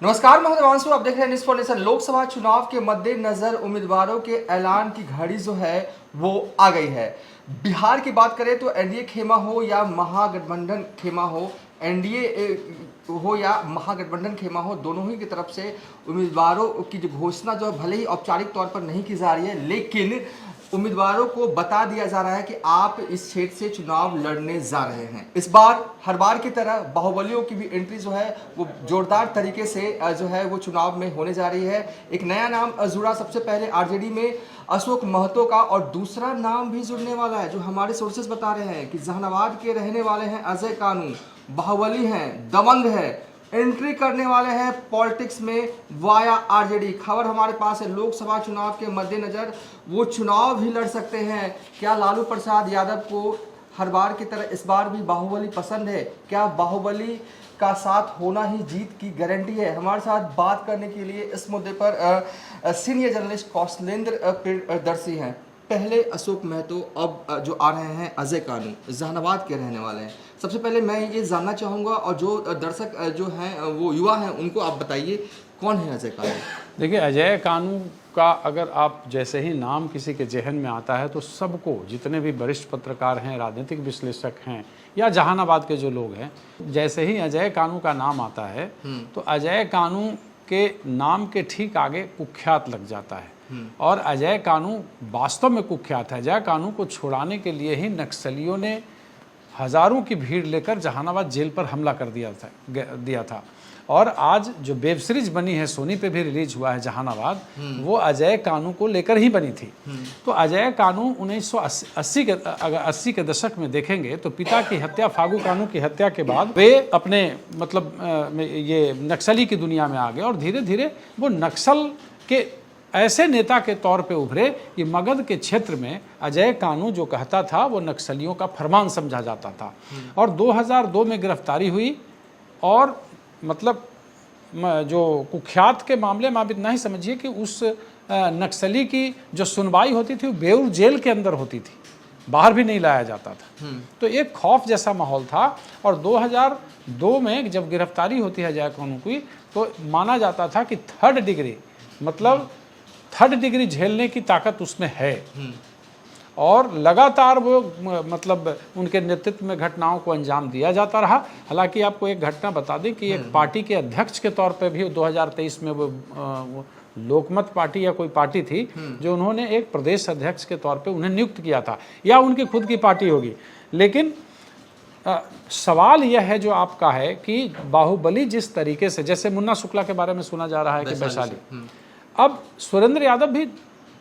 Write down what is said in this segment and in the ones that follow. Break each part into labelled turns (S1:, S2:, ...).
S1: नमस्कार, मैं हूं देवांशु। आप देख रहे हैं न्यूज़ फॉर नेशन। लोकसभा चुनाव के मद्देनजर उम्मीदवारों के ऐलान की घड़ी जो है वो आ गई है। बिहार की बात करें तो एनडीए खेमा हो या महागठबंधन खेमा हो, एनडीए हो या महागठबंधन खेमा हो, दोनों ही की तरफ से उम्मीदवारों की जो घोषणा जो है भले ही औपचारिक तौर पर नहीं की जा रही है, लेकिन उम्मीदवारों को बता दिया जा रहा है कि आप इस क्षेत्र से चुनाव लड़ने जा रहे हैं। इस बार हर बार की तरह बाहुबलियों की भी एंट्री जो है वो जोरदार तरीके से जो है वो चुनाव में होने जा रही है। एक नया नाम जुड़ा सबसे पहले आरजेडी में अशोक महतो का, और दूसरा नाम भी जुड़ने वाला है जो हमारे सोर्सेज बता रहे हैं कि जहानाबाद के रहने वाले हैं अजय कानू, बाहुबली हैं, दबंग है, एंट्री करने वाले हैं पॉलिटिक्स में वाया आरजेडी। खबर हमारे पास है, लोकसभा चुनाव के मद्देनजर वो चुनाव भी लड़ सकते हैं। क्या लालू प्रसाद यादव को हर बार की तरह इस बार भी बाहुबली पसंद है? क्या बाहुबली का साथ होना ही जीत की गारंटी है? हमारे साथ बात करने के लिए इस मुद्दे पर सीनियर जर्नलिस्ट कौशलेंद्र प्रियदर्शी हैं। पहले अशोक महतो, अब जो आ रहे हैं अजय कानू, जहानाबाद के रहने वाले हैं। सबसे पहले मैं ये जानना चाहूँगा, और जो दर्शक जो हैं वो युवा हैं उनको आप बताइए, कौन है अजय कानू?
S2: देखिए, अजय कानू का अगर आप जैसे ही नाम किसी के जहन में आता है तो सबको, जितने भी वरिष्ठ पत्रकार हैं, राजनीतिक विश्लेषक हैं या जहानाबाद के जो लोग हैं, जैसे ही अजय कानू का नाम आता है तो अजय कानू के नाम के ठीक आगे कुख्यात लग जाता है। और अजय कानू वास्तव में कुख्यात है। अजय कानू को छुड़ाने के लिए ही नक्सलियों ने हज़ारों की भीड़ लेकर जहानाबाद जेल पर हमला कर दिया था। और आज जो वेब सीरीज बनी है, सोनी पे भी रिलीज हुआ है जहानाबाद, वो अजय कानू को लेकर ही बनी थी। तो अजय कानू 1980 के दशक में देखेंगे तो पिता की हत्या, फागू कानू की हत्या के बाद वे अपने ये नक्सली की दुनिया में आ गए और धीरे धीरे वो नक्सल के ऐसे नेता के तौर पे उभरे कि मगध के क्षेत्र में अजय कानू जो कहता था वो नक्सलियों का फरमान समझा जाता था। और 2002 में गिरफ्तारी हुई और जो कुख्यात के मामले में आप इतना ही समझिए कि उस नक्सली की जो सुनवाई होती थी वो बेऊर जेल के अंदर होती थी, बाहर भी नहीं लाया जाता था। तो एक खौफ जैसा माहौल था। और 2002 में जब गिरफ्तारी होती है अजय कानू की, तो माना जाता था कि थर्ड डिग्री झेलने की ताकत उसमें है। और लगातार वो उनके नेतृत्व में घटनाओं को अंजाम दिया जाता रहा। हालांकि आपको एक घटना बता दें कि एक पार्टी के अध्यक्ष के तौर पे भी 2023 में वो लोकमत पार्टी या कोई पार्टी थी जो उन्होंने एक प्रदेश अध्यक्ष के तौर पे उन्हें नियुक्त किया था, या उनकी खुद की पार्टी होगी। लेकिन सवाल यह है जो आपका है कि बाहुबली जिस तरीके से, जैसे मुन्ना शुक्ला के बारे में सुना जा रहा है कि वैशाली, अब सुरेंद्र यादव भी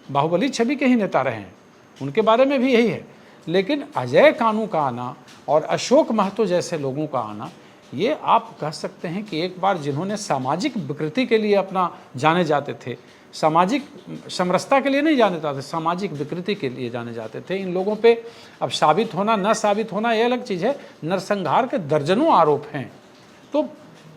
S2: बाहुबली छवि के ही नेता रहे हैं, उनके बारे में भी यही है। लेकिन अजय कानू का आना और अशोक महतो जैसे लोगों का आना, ये आप कह सकते हैं कि एक बार जिन्होंने सामाजिक विकृति के लिए अपना जाने जाते थे, सामाजिक समरसता के लिए नहीं जाने जाते, सामाजिक विकृति के लिए जाने जाते थे, इन लोगों पे अब साबित होना न साबित होना ये अलग चीज़ है। नरसंहार के दर्जनों आरोप हैं। तो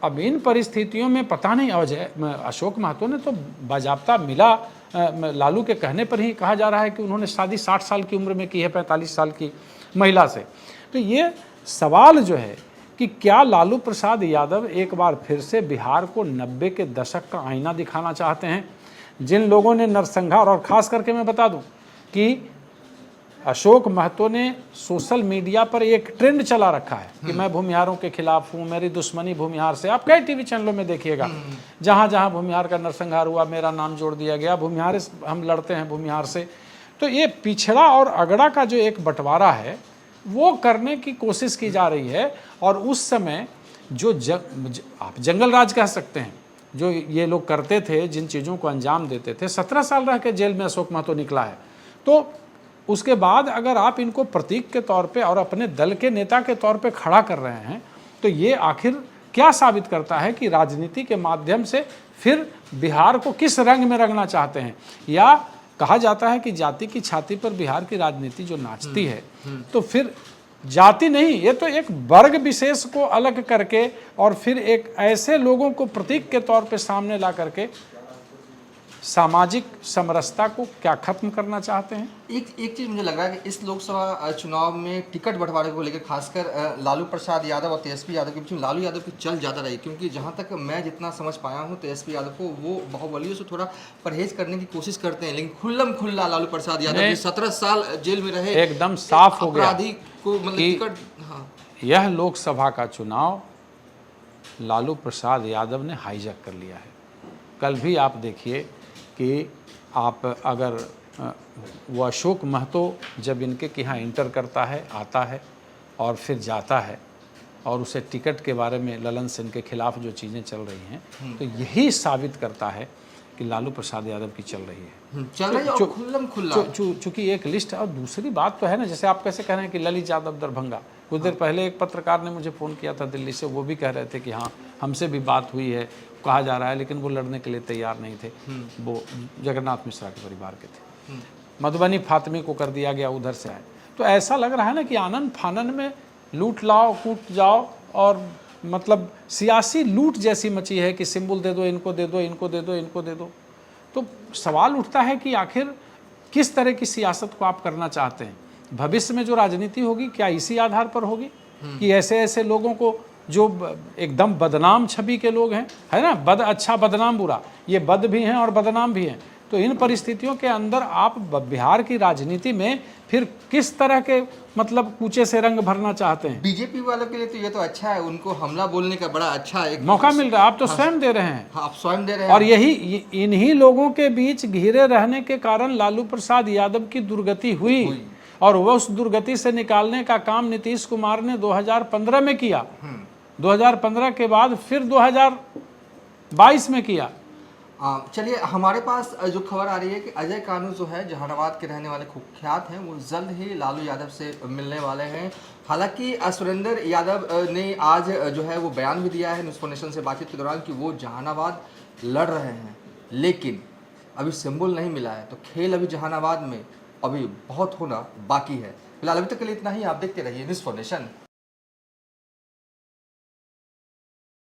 S2: अब इन परिस्थितियों में पता नहीं, अशोक महतो ने तो बाजाप्ता मिला, लालू के कहने पर ही कहा जा रहा है कि उन्होंने शादी 60 साल की उम्र में की है 45 साल की महिला से। तो ये सवाल जो है कि क्या लालू प्रसाद यादव एक बार फिर से बिहार को 90 के दशक का आईना दिखाना चाहते हैं? जिन लोगों ने नरसंहार, और ख़ास करके मैं बता दूं कि अशोक महतो ने सोशल मीडिया पर एक ट्रेंड चला रखा है कि मैं भूमिहारों के खिलाफ हूँ, मेरी दुश्मनी भूमिहार से। आप कई टीवी चैनलों में देखिएगा, जहाँ जहाँ भूमिहार का नरसंहार हुआ मेरा नाम जोड़ दिया गया, भूमिहार हम लड़ते हैं भूमिहार से। तो ये पिछड़ा और अगड़ा का जो एक बंटवारा है वो करने की कोशिश की जा रही है। और उस समय जो आप जंगल राज कह सकते हैं, जो ये लोग करते थे, जिन चीज़ों को अंजाम देते थे, 17 साल रह के जेल में अशोक महतो निकला है। तो उसके बाद अगर आप इनको प्रतीक के तौर पे और अपने दल के नेता के तौर पे खड़ा कर रहे हैं, तो ये आखिर क्या साबित करता है कि राजनीति के माध्यम से फिर बिहार को किस रंग में रंगना चाहते हैं? या कहा जाता है कि जाति की छाती पर बिहार की राजनीति जो नाचती है, तो फिर जाति नहीं, ये तो एक वर्ग विशेष को अलग करके और फिर एक ऐसे लोगों को प्रतीक के तौर पे सामने ला करके सामाजिक समरसता को क्या खत्म करना चाहते हैं?
S1: एक चीज मुझे लग रहा है कि इस लोकसभा चुनाव में टिकट बंटवारे को लेकर खासकर लालू प्रसाद यादव और तेजस्वी यादव के बीच में लालू यादव की चल ज़्यादा रही, क्योंकि जहां तक मैं जितना समझ पाया हूं तेजस्वी यादव को वो बाहुबलियों से थोड़ा परहेज करने की कोशिश करते हैं, लेकिन खुल्लम खुल्ला लालू प्रसाद यादव जो 17 साल जेल में रहे
S2: एकदम साफ हो गया
S1: अपराधी को मतलब
S2: कि
S1: टिकट। हाँ,
S2: यह लोकसभा का चुनाव लालू प्रसाद यादव ने हाईजैक कर लिया है। कल भी आप देखिए कि आप अगर वो अशोक महतो जब इनके यहाँ इंटर करता है, आता है और फिर जाता है और उसे टिकट के बारे में ललन सेन के खिलाफ जो चीज़ें चल रही हैं, तो यही साबित करता है कि लालू प्रसाद यादव की चल रही है,
S1: चल रही है और खुल्लम खुल्ला।
S2: चूँकि एक लिस्ट है। और दूसरी बात तो है ना, जैसे आप कैसे कह रहे हैं कि ललित यादव दरभंगा, कुछ देर पहले एक पत्रकार ने मुझे फ़ोन किया था दिल्ली से, वो भी कह रहे थे कि हाँ हमसे भी बात हुई है, कहा जा रहा है, लेकिन वो लड़ने के लिए तैयार नहीं थे, वो जगन्नाथ मिश्रा के परिवार के थे। मधुबनी फातिमी को कर दिया गया, उधर से आए। तो ऐसा लग रहा है ना कि आनन फानन में लूट लाओ कूट जाओ, और मतलब सियासी लूट जैसी मची है कि सिंबल दे दो, इनको दे दो, इनको दे दो, इनको दे दो। तो सवाल उठता है कि आखिर किस तरह की सियासत को आप करना चाहते हैं? भविष्य में जो राजनीति होगी क्या इसी आधार पर होगी कि ऐसे ऐसे लोगों को जो एकदम बदनाम छवि के लोग हैं, है ना, बद अच्छा बदनाम बुरा, ये बद भी हैं और बदनाम भी हैं, तो इन परिस्थितियों के अंदर आप बिहार की राजनीति में फिर किस तरह के मतलब कूचे से रंग भरना चाहते हैं?
S1: बीजेपी वालों के लिए तो ये तो अच्छा है, उनको हमला बोलने का बड़ा अच्छा एक
S2: मौका मिल रहा है। आप तो स्वयं दे रहे हैं।
S1: हाँ, आप स्वयं दे रहे हैं।
S2: और यही इन्हीं लोगों के बीच घिरे रहने के कारण लालू प्रसाद यादव की दुर्गति हुई। और वह उस दुर्गति से निकालने का काम नीतीश कुमार ने 2015 में किया, 2015 के बाद फिर 2022 में किया।
S1: चलिए, हमारे पास जो खबर आ रही है कि अजय कानू जो है जहानाबाद के रहने वाले कुख्यात हैं, वो जल्द ही लालू यादव से मिलने वाले हैं। हालांकि सुरेंद्र यादव ने आज जो है वो बयान भी दिया है न्यूज़ फॉर नेशन से बातचीत के दौरान कि वो जहानाबाद लड़ रहे हैं, लेकिन अभी सिंबल नहीं मिला है, तो खेल अभी जहानाबाद में अभी बहुत होना बाकी है। फिलहाल अभी तक के लिए इतना ही। आप देखते रहिए न्यूज़ फॉर नेशन।